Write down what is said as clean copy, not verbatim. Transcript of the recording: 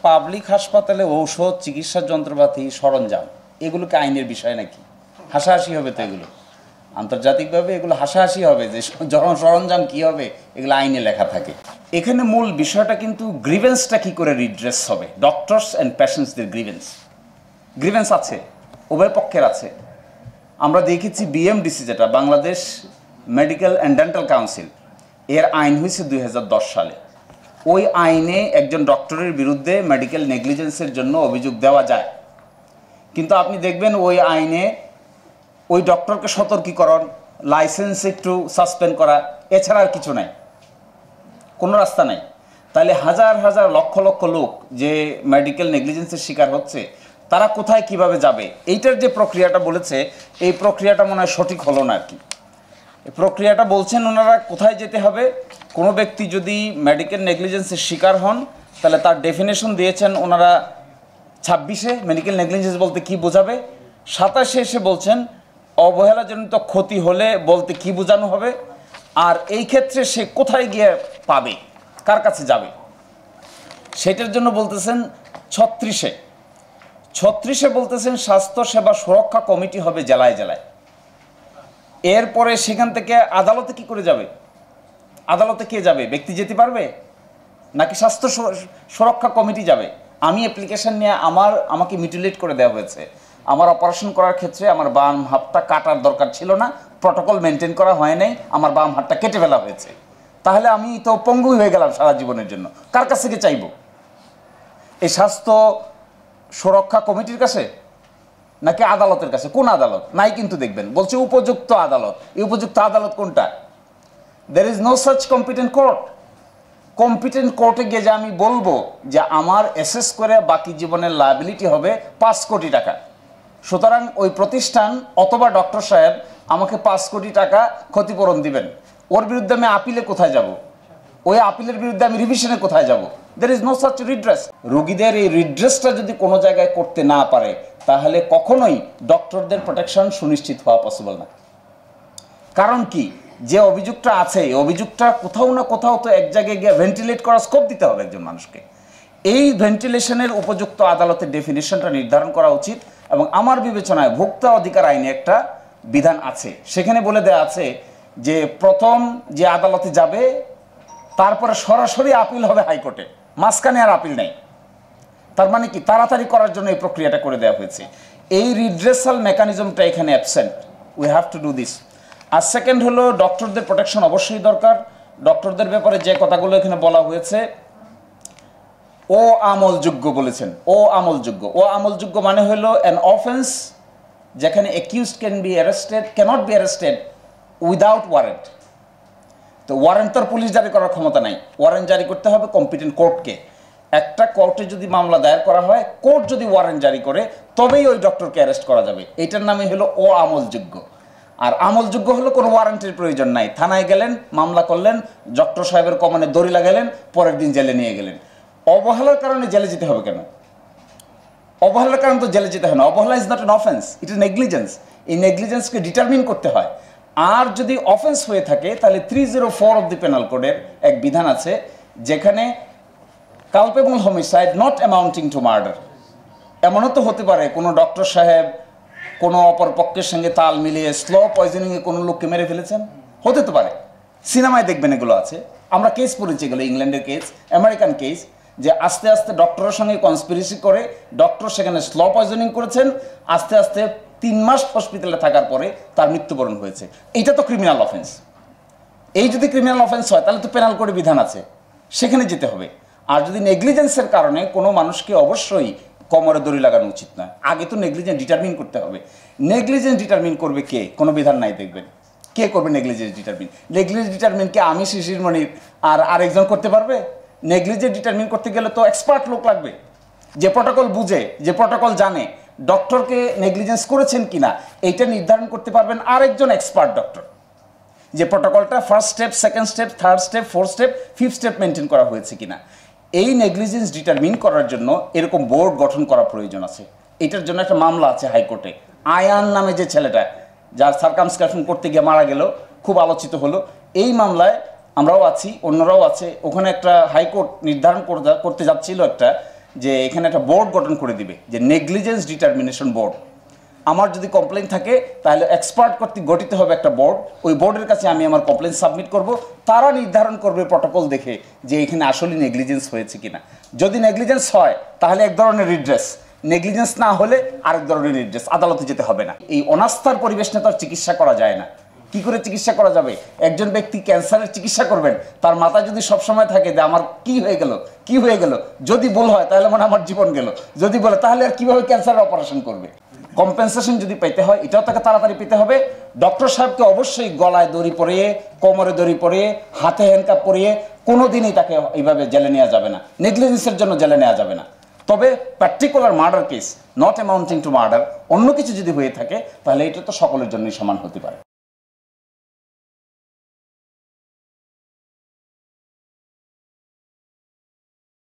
Public হাসপাতালে ঔষধ, চিকিৎসার যন্ত্রপাতি, সরঞ্জাম এগুলোকে আইনের বিষয় নাকি? হাসাহাসি হবে তো এগুলো, আন্তর্জাতিকভাবে এগুলো হাসাহাসি হবে যে যখন সরঞ্জাম কী হবে এগুলো আইনে লেখা থাকে। এখানে মূল বিষয়টা কিন্তু গ্রিভেন্সটা কী করে রিড্রেস হবে। ডক্টরস অ্যান্ড পেশেন্টসদের গ্রিভেন্স আছে, উভয় পক্ষের আছে। আমরা দেখেছি বিএমডিসি, যেটা Bangladesh medical and dental council, এর আইন হয়েছে 2010 সালে। ওই আইনে একজন ডক্টরের বিরুদ্ধে মেডিকেল নেগলিজেন্সের জন্য অভিযোগ দেওয়া যায়, কিন্তু আপনি দেখবেন ওই আইনে ওই ডক্টরকে সতর্কীকরণ, লাইসেন্স একটু সাসপেন্ড করা, এছাড়া আর কিছু নাই, কোনো রাস্তা নাই। তাহলে হাজার হাজার লক্ষ লক্ষ লোক যে মেডিকেল নেগলিজেন্সের শিকার হচ্ছে, তারা কোথায় কিভাবে যাবে? এইটার যে প্রক্রিয়াটা বলেছে, এই প্রক্রিয়াটা মনে হয় সঠিক হলো না আর কি। এই প্রক্রিয়াটা বলছেন ওনারা কোথায় যেতে হবে। কোনো ব্যক্তি যদি মেডিকেল নেগলিজেন্সের শিকার হন, তাহলে তার ডেফিনেশন দিয়েছেন ওনারা 26-এ, মেডিকেল নেগলিজেন্স বলতে কি বোঝাবে। 27-এ এসে বলছেন অবহেলাজনিত ক্ষতি হলে বলতে কি বোঝানো হবে, আর এই ক্ষেত্রে সে কোথায় গিয়ে পাবে, কার কাছে যাবে, সেটার জন্য বলতেছেন 36-এ বলতেছেন স্বাস্থ্য সেবা সুরক্ষা কমিটি হবে জেলায় জেলায়। এরপরে সেখান থেকে আদালতে কি করে যাবে? আদালতে কে যাবে? ব্যক্তি যেতে পারবে নাকি স্বাস্থ্য সুরক্ষা কমিটি যাবে? আমি অ্যাপ্লিকেশন নিয়ে আমাকে মিউটিলেট করে দেওয়া হয়েছে। আমার অপারেশন করার ক্ষেত্রে আমার বাম হাতটা কাটার দরকার ছিল না, প্রটোকল মেনটেন করা হয় নাই, আমার বাম হাতটা কেটে ফেলা হয়েছে। তাহলে আমি তো পঙ্গু হয়ে গেলাম সারা জীবনের জন্য। কার কাছ থেকে চাইব? এই স্বাস্থ্য সুরক্ষা কমিটির কাছে নাকি আদালতের কাছে? কোন আদালত? নাই কিন্তু দেখবেন বলছে উপযুক্ত আদালত। এই উপযুক্ত আদালত কোনটা? There is no such competent court. Competent কোর্টে গিয়ে যে আমি বলবো যে আমার এসেস করে বাকি জীবনের লায়াবিলিটি হবে 5 কোটি টাকা, সুতরাং ওই প্রতিষ্ঠান অথবা ডক্টর সাহেব আমাকে 5 কোটি টাকা ক্ষতিপূরণ দিবেন, ওর বিরুদ্ধে আমি আপিলে কোথায় যাব? ওই আপিলের বিরুদ্ধে আমি রিভিশনে কোথায় যাব? There is no such redress. রোগীদের এই রিড্রেসটা যদি কোনো জায়গায় করতে না পারে, তাহলে কখনোই ডক্টরদের প্রোটেকশন সুনিশ্চিত হওয়া পসিবল না। কারণ কি, যে অভিযোগটা আছে, এই অভিযোগটা কোথাও না কোথাও তো এক জায়গায় গিয়ে ভেন্টিলেট করার স্কোপ দিতে হবে একজন মানুষকে। এই ভেন্টিলেশনের উপযুক্ত আদালতের ডেফিনেশনটা নির্ধারণ করা উচিত। এবং আমার বিবেচনায় ভোক্তা অধিকার আইনে একটা বিধান আছে, সেখানে বলে দেওয়া আছে যে প্রথম যে আদালতে যাবে তারপরে সরাসরি আপিল হবে হাইকোর্টে, মাঝখানে আর আপিল নেই। তার মানে কি, তাড়াতাড়ি করার জন্য এই প্রক্রিয়াটা করে দেওয়া হয়েছে। এই রিড্রেসাল মেকানিজমটা এখানে absent. We have to do this. আর সেকেন্ড হলো ডক্টরদের প্রোটেকশন অবশ্যই দরকার। ডক্টরদের ব্যাপারে যে কথাগুলো এখানে বলা হয়েছে, ও আমলযোগ্য বলেছেন। ও আমলযোগ্য মানে হলো অ্যান অফেন্স যেখানে accused cannot be arrested without warrant. তো ওয়ারেন্ট তো পুলিশ জারি করার ক্ষমতা নাই, ওয়ারেন্ট জারি করতে হবে কম্পিটেন্ট কোর্টকে। একটা কোর্টে যদি মামলা দায়ের করা হয়, কোর্ট যদি ওয়ারেন্ট জারি করে, তবেই ওই ডক্টরকে অ্যারেস্ট করা যাবে। এইটার নামে হলো ও আমলযোগ্য। আর আমলযোগ্য হলো কোনো ওয়ারেন্টের প্রয়োজন নাই, থানায় গেলেন, মামলা করলেন, ডক্টর সাহেবের কমানে দড়ি লাগালেন, পরের দিন জেলে নিয়ে গেলেন। অবহেলার কারণে জেলে যেতে হবে কেন? অবহেলার কারণে তো জেলে যেতে হয় না। অবহেলা is not an offence, it is negligence. এই নেগলিজেন্সকে ডিটারমিন করতে হয়। আর যদি অফেন্স হয়ে থাকে, তাহলে 304 অফ দি পেনাল কোডের এক বিধান আছে, যেখানে culpable homicide not amounting to murder. এমনও তো হতে পারে কোনো ডক্টর সাহেব কোনো অপর পক্ষের সঙ্গে তাল মিলিয়ে স্লো পয়জনিংয়ে কোনো লোককে মেরে ফেলেছেন, হতে তো পারে। সিনেমায় দেখবেন এগুলো আছে, আমরা কেস পড়েছি এগুলো, ইংল্যান্ডের কেস, আমেরিকান কেস, যে আস্তে আস্তে ডক্টরের সঙ্গে কনস্পিরেসি করে ডক্টর সেখানে স্লো পয়জনিং করেছেন, আস্তে আস্তে 3 মাস হসপিটালে থাকার পরে তার মৃত্যুবরণ হয়েছে। এইটা তো ক্রিমিনাল অফেন্স। এই যদি ক্রিমিনাল অফেন্স হয়, তাহলে তো পেনাল কোডে বিধান আছে, সেখানে যেতে হবে। আর যদি নেগলিজেন্সের কারণে কোনো মানুষকে অবশ্যই কোমরে দড়ি লাগানো উচিত নয়। আগে তো নেগলিজেন্স ডিটারমিন করতে হবে। নেগলিজেন্স ডিটারমিন করবে কে? কোনো বিধান নাই দেখবেন। কে করবে নেগলিজেন্স ডিটারমিন? নেগলিজেন্স ডিটারমিন কি আমি শিশির মনির আর আরেকজন করতে পারবে? নেগলিজেন্স ডিটারমিন করতে গেলে তো এক্সপার্ট লোক লাগবে, যে প্রটোকল বুঝে, যে প্রটোকল জানে, ডক্টরকে নেগলিজেন্স করেছেন কিনা এইটা নির্ধারণ করতে পারবেন আরেকজন এক্সপার্ট ডক্টর, যে প্রটোকলটা first step, second step, third step, fourth step, fifth step maintain করা হয়েছে কিনা। এই নেগলিজেন্স ডিটারমিন করার জন্য এরকম বোর্ড গঠন করা প্রয়োজন আছে। এটার জন্য একটা মামলা আছে হাইকোর্টে। আয়ান নামে যে ছেলেটা, যার সার্কামস্ক্রিপশন করতে গিয়ে মারা গেল, খুব আলোচিত হলো। এই মামলায় আমরাও আছি, অন্যরাও আছে। ওখানে একটা হাইকোর্ট নির্ধারণ করতে যাচ্ছিল একটা যে এখানে একটা বোর্ড গঠন করে দিবে যে নেগলিজেন্স ডিটারমিনেশন বোর্ড। আমার যদি কমপ্লেন থাকে তাহলে এক্সপার্ট কর্তৃক গঠিত হবে একটা বোর্ড, ওই বোর্ডের কাছে আমি আমার কমপ্লেন সাবমিট করব, তারা নির্ধারণ করবে প্রটোকল দেখে যে এখানে আসলে নেগলিজেন্স হয়েছে কিনা। যদি নেগলিজেন্স হয় তাহলে এক ধরনের রিড্রেস, নেগলিজেন্স না হলে আরেক ধরনের রিড্রেস, আদালতে যেতে হবে না। এই অনাস্থার পরিবেশ নিয়ে তো আর চিকিৎসা করা যায় না। কি করে চিকিৎসা করা যাবে? একজন ব্যক্তি ক্যান্সারের চিকিৎসা করবেন, তার মাথা যদি সবসময় থাকে যে আমার কি হয়ে গেল কি হয়ে গেল, যদি ভুল হয় তাহলে মানে আমার জীবন গেল, যদি বলে তাহলে আর কিভাবে ক্যান্সারের অপারেশন করবে? কম্পেনসেশন যদি পেতে হয় এটাও তাকে তাড়াতাড়ি পেতে হবে। ডক্টর সাহেবকে অবশ্যই গলায় দড়ি পরিয়ে, কোমরে দড়ি পরিয়ে, হাতে হ্যান্ডকাপ পরিয়ে কোনোদিনই তাকে এইভাবে জেলে নেওয়া যাবে না, নেগলিজেন্সের জন্য জেলে নেওয়া যাবে না। তবে particular murder case, not amounting to murder, অন্য কিছু যদি হয়ে থাকে তাহলে এটা তো সকলের জন্যই সমান হতে পারে।